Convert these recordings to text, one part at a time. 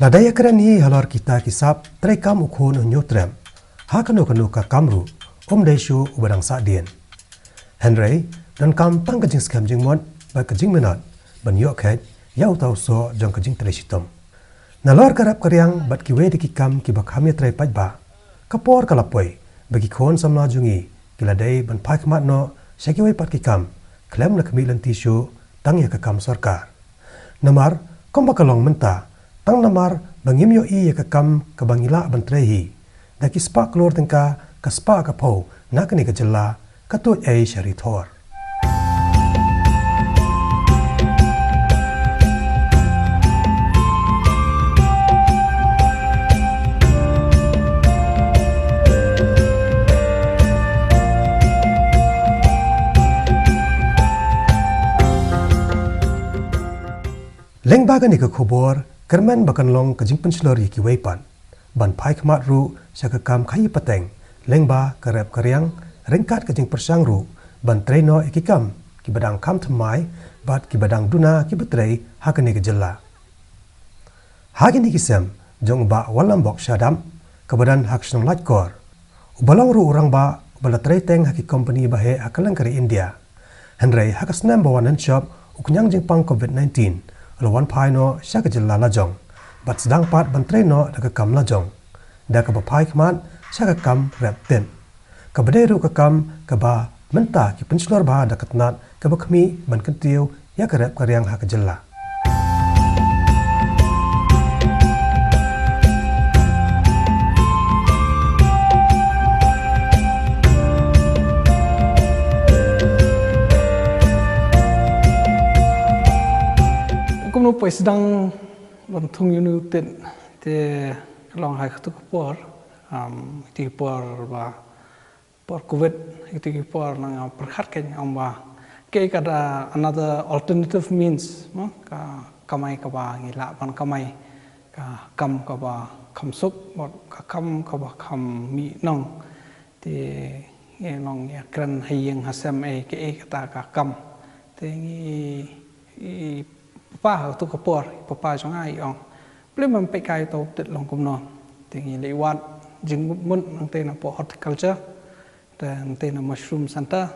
Ladaya kerani halor kita kisap terekam ukun nyutrem. Hakanu ka kamru Lynti Shuh ubadang sadien. Henry dan kam tang kejing skam jingmon ba kejing menat ban yok het yau tau so jong kejing telesitom. Nalor karap karyang bat kiwe dikikam ki bakhamya trai pajba. Kapor kalapoi bagi khon samna jungi kiladai ban phakmat no sekiwe pat kikam klem na Khmih Lynti Shuh Tang ya Kam Sorkar. Namar kom bakalong menta tang namar bangim yo I ya kam kabangila ban trehi daki spa klor tengka ka spa ka po nakani ka jella katut ai syarithor. Leng bagan ni ke khobor kerman bakan long ke jingpen slori ki weipan ban pai khmat ru syaka kam khayi pateng lengba karep karyang rengkat ke jing persang ru ban traino ikikam ki badang kam thamai bat ki badang duna ki betrei hakani ke jella hagini kisem jong ba walam bok syadam kebadan hak snong lajkor ubalong ru orang ba bala teng haki company bahe akalang kari India henrei hakasnam bawanan shop uknyang jing pang COVID-19 lawan pai no syaka jella lajong bat sedang pat bantre no daga kam lajong da ka pai khmat syaka kam rep ten ka badai ru ka kam ka ba menta ki penslor ba da katnat ka ba khmi ban kentiu ya ka rep karyang ha ka jella Kumno poi sedang bantung yunu ten te long hai khatu por ti por ba por covid ti por nang perkhat ken amba ke kada another alternative means ka kamai ka ba ngila ban kamai ka ba kam sup ka ba kam mi nong te nge long ya kran hayeng hasam e ke kata ka kam te ngi pa tu kapor papa chong ai ong plem man pe kai to tit long kum no tingi lewat jing mun nang te na po horticulture dan te na mushroom center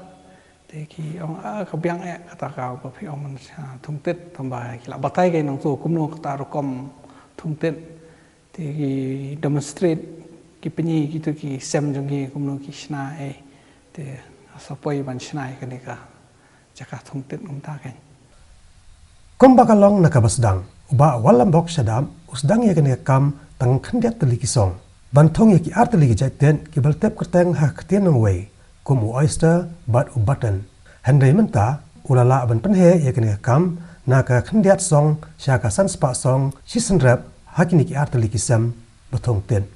te ki ong a ka byang e kata ka pa phi ong man thung tit thamba ki la batai kai nang tu kum no kata ro kom thung tit te ki demonstrate ki penyi ki tu ki sem jong ki kum no ki shna e te sapoi ban shna e ka jaka thung tit kum ta kai kom bakalong nakabasdang uba walam bok syadam usdang ya kene kam tang khandiat teliki song bantong ya ki arteliki jaiten ki baltep kerteng ha ktien nang wei kum oyster bat u button henry menta ulala ban penhe ya kene kam naka khandiat song syaka sanspa song season rap hakini ki arteliki sam batong ten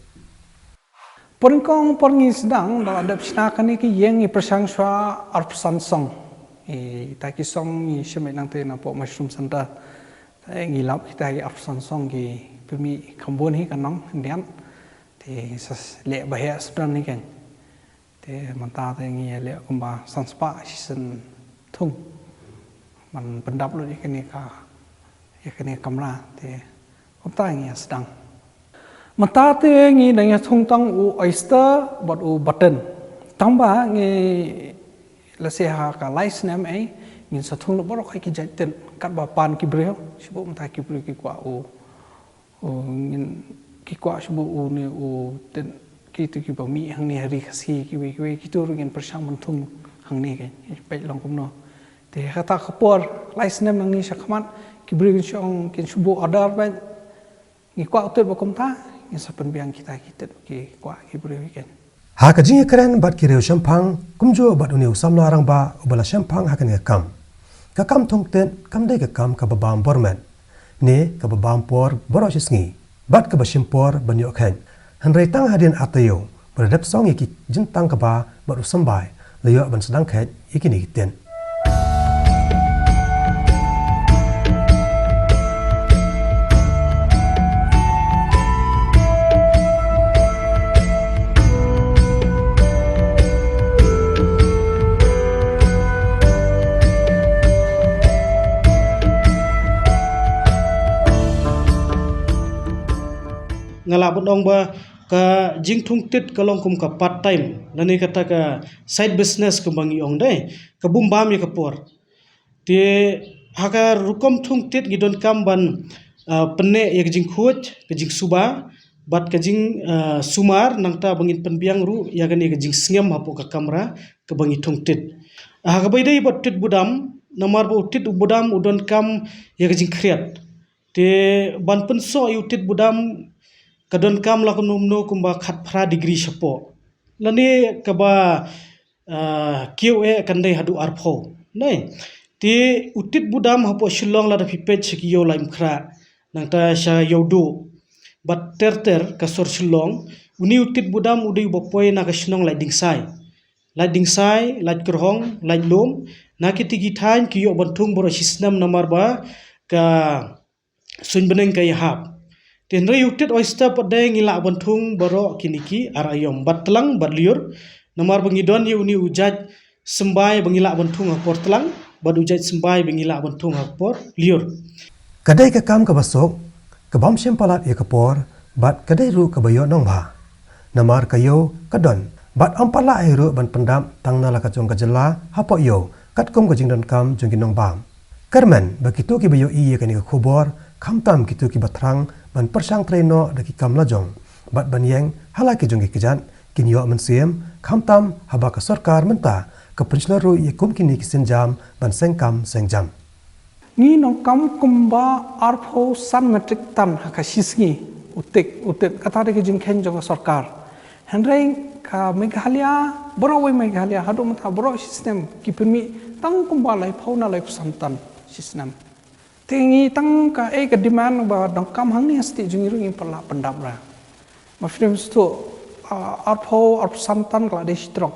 Porngkong porngi sedang dalam adab sinakan ki yang i persang swa arpsan song taki song i shemai nang te na po mushroom center ngi lap kita i arpsan song ki pemi kambon hi kanong ndian te sas le bahya sudan ni kan te manta te ngi le kumba sanspa season thung man pendap lo ikani ka ikani kamla te komta ngi sedang manta te ngi nang thung tang u oyster bot u button tamba ngi la se ha ka lice nam ai min sa thung lo borok hai ki jaiten kat ba pan ki breo sibo mta ki breo ki kwa o ngin ki kwa sibo o ne o ten ki tu ki ba mi hang ni hari khasi ki we ki tu ngin persang man thung hang ni ke pe long kum no te khata khapor lice nam nang ni sa khmat ki breo ki chong kin sibo order ba ni kwa tu ba kum ta ni sa pen biang kita ki kwa ki breo ken ha ka jing kren bat ki reu shampang kumjo bat uniu samla arang ba ubala shampang ha kan ka kam thong ten kam dei ka kam ka babam borman ne ka babam por borosis ngi bat ka bashim por banyo khen han rei tang hadin atayo beradap song iki jintang ka ba baru sambai leyo ban sedang khet ikini ten ngala bodong ba ka jingthung tit kalong kum ka part time lani kata ka side business ka bangi ong dai ka bumbam ya kapor te haka rukom thung tit gidon kam ban penne ya jing khuj ka jing suba bat ka jing sumar nangta bangin penbiang ru ya gani ka jing singam hapo ka kamra ka bangi thung tit haka bai dai bot tit budam namar ba tit budam udon kam ya ka jing kriat te ban penso yu tit budam kadon kam la kumno kumba khat phra degree shapo lani kaba QA kandai hadu arpho nai ti utit budam hapo shillong la da pipet chikiyo laim khra nangta sha yodo bat terter kasor shillong uni utit budam udi bopoi na kashnong lai dingsai lai krohong lai lom na kitigi thain kiyo bantung boro sisnam namar ba ka sunbeneng kai hap tin rei utit oyster padai ngila bantung boro kiniki arayom batlang badliur namar bangidon ye uni ujaj sembai bangila bantung hapor tlang bad ujaj sembai bangila bantung hapor liur Kadai ka kam ka basok ka bam sempalat ya kapor bat kadai ru ka bayo nong ba namar kayo kadon bat ampala ai ru ban pendam tangna la ka chong ka jela hapo yo kat kom ka jingdon kam jong nong bam Kermen begitu ki bayo iye ka ni ka khobor khamtam kitu ki batrang ban persang treno daki kam lajong bat ban yeng halaki jong ki kijan kinyo mensiem khamtam haba ka sorkar menta ka pensional ru ye kum kini kisin jam ban sengkam sengjam ni nong kam kumba arpho san metric tan haka sisngi utik kata de jing khen jong sarkar henrei ka meghalaya boroi meghalaya hadu mata boro system ki permi tang kumba lai phona lai santan system tingi tang ka ka demand ba dong kam hang ni asti jing ring pala pendap ra ma film sto arpho santan kala de strok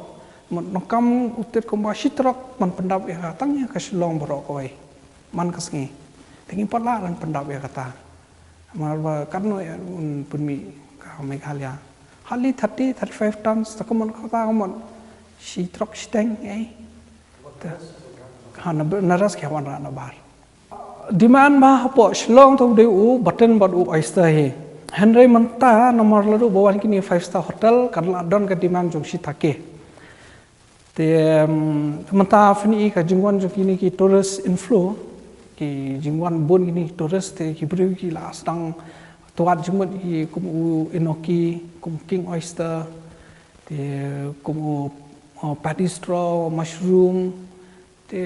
nong kam utik kumba strok man pendap ya tang ya ka silong boro ko man kasngi tingi pala ran pendap ya kata mar karno ya permi ka meghalaya hali 35 tons takamon kata kamon si trok steng hana naras khawan rana bar demand ma hapo shlong to de u button bad u oyster he henry manta nomor lalu bawan kini 5-star hotel karla don ka demand jong si take te manta fini ka jingwan jong kini ki tourist inflow ki jingwan bon kini tourist te ki bru ki la sedang tuat jumut ki kum u enoki kum king oyster te kum u paddy straw mushroom te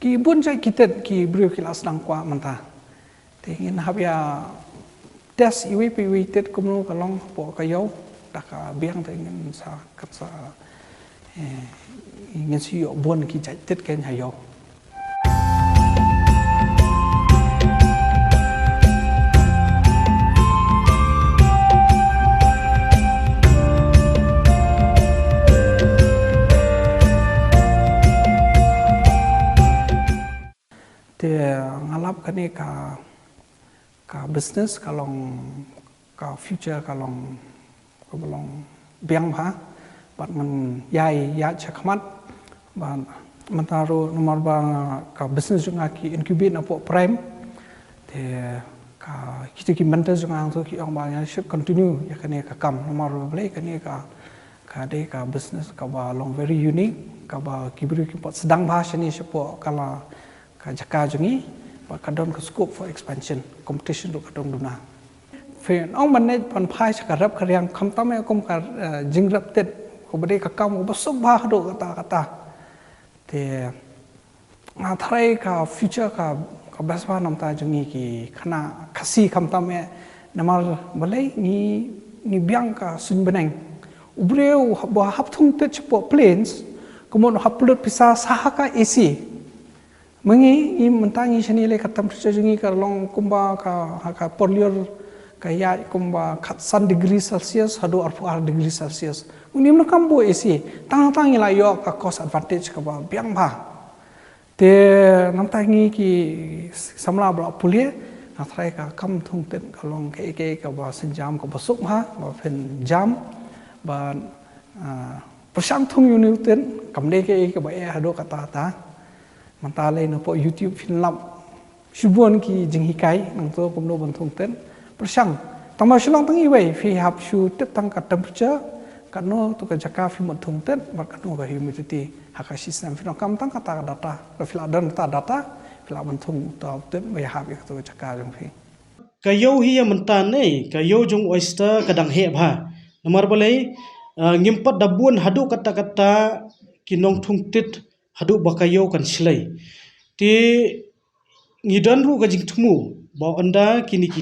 ki bun jai kitet ki bru ki la sedang kwa manta te ngin habya tes iwi pi wi tet kum nu kalong po kayo daka biang te ngin sa katsa ngin si yo bon ki jai tet ken hayo ngalap kani ka business kalong ka future kalong biang ba bat man yai ya chakmat ban mantaro nomor ba ka business junga ki incubate na po prime te ka kita ki mentor junga to ki ong ba ya should continue ya kani ka kam nomor ba kani ka de ka business ka ba long very unique ka ba kibru ki pot sedang ba shani sepo kala ka jaka jungi ba kadon ka scope for expansion competition ru kadon duna fe ong manage pan phai ka rap kariang khamtam e kom ka jingrap tet ko bade ka kam ba sob ba do kata te nga thrai ka future ka basba namta jungi ki khana khasi khamtam e namar balai ni biang ka sun beneng ubreu ba hapthung te chpo planes kumon haplut pisa sahaka AC mengi i mentangi sini le katam jungi ka long kumba ka porlior ka ya kumba 1 degree celsius hadu 4 degree celsius unim na kambo AC tang ila yo ka cost advantage ka ba biang ba te namtangi ki samla bra pulie na thrai ka kam thung ten ka long ke ka ba sinjam ka basuk ha ba fen jam ba persang thung uniten kamle ke ka ba hadu kata ta mantale na po YouTube film lab shubon ki jinghikai nang to komno banthung ten persang Tama shilong tangi wei fi hap shu tet tang ka temperature kano tu ka jaka fi mod thung tet bar kano ka humidity haka system fi kam tang kata data ka fi ladan data fi la ban thung ta tet wei hap ya tu ka jaka jong fi kayo hiya mentan nei kayo jong oyster kadang he bha nomor boleh ngimpat dabun hadu kata-kata kinong thung tit hadu bakayo kan silai ti ngidan ru gajing tumu ba anda kini ki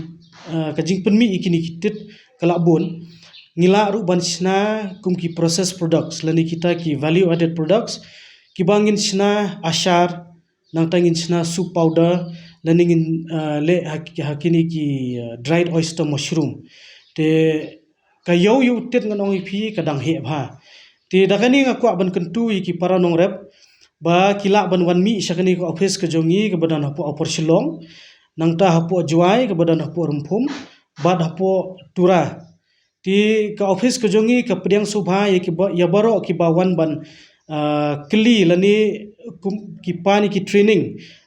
kajing penmi ikini kitit kalabun ngila ru bansna kumki process products lani kita ki value added products ki bangin sna ashar nang tangin sna soup powder lani ngin le hakini ki dried oyster mushroom te kayo yu tet nganong ipi kadang he bha te dakani ngaku ban kentu iki para nong rep ba kila ban wan mi sakani ko office ke jongi ke badan hapo opor silong nangta hapo juai ke badan hapo rumpum bad hapo tura ti ka office ke jongi ke pediang subha ya baro ki bawan ban kli lani ki pani ki training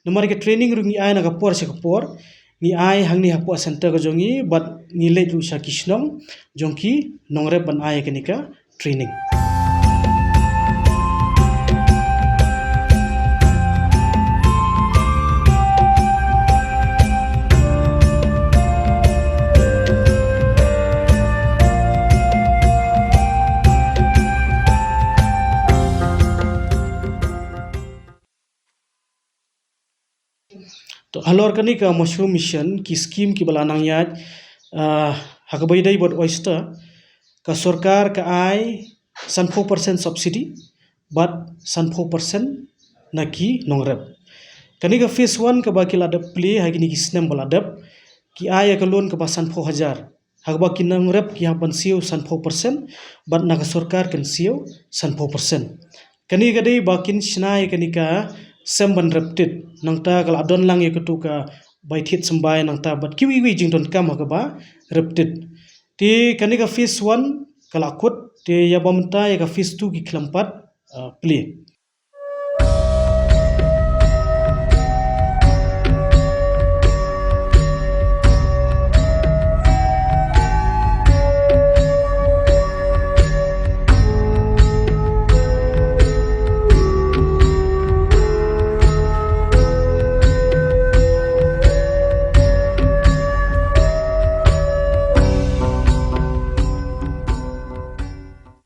nomor ke training rungi ai na kapor se kapor ni ai hangni hapo center ke jongi bad ngile ru sa kisnong jongki nongre ban ai kenika training तो halor kani ka mushroom mission ki scheme ki balanang yat hakabai dai bot oyster ka sorkar ka ai san 4% subsidy but san 4% naki nongrep kani ka phase 1 ka ba kiladap play hagini ki snem baladap ki ai ka loan ka ba san 4000 hagba ki nongrep ki haban siu san 4% but na ka sorkar kan siu san 4% kani ka dai bakin snai kani ka semban reptit nangta kala don lang yakutu ka baithit sambai nangta bat kiwi wi jingdon kam hakaba reptit ti kani ka phase 1 kala kut te ya bamta ya ka phase 2 ki klampat play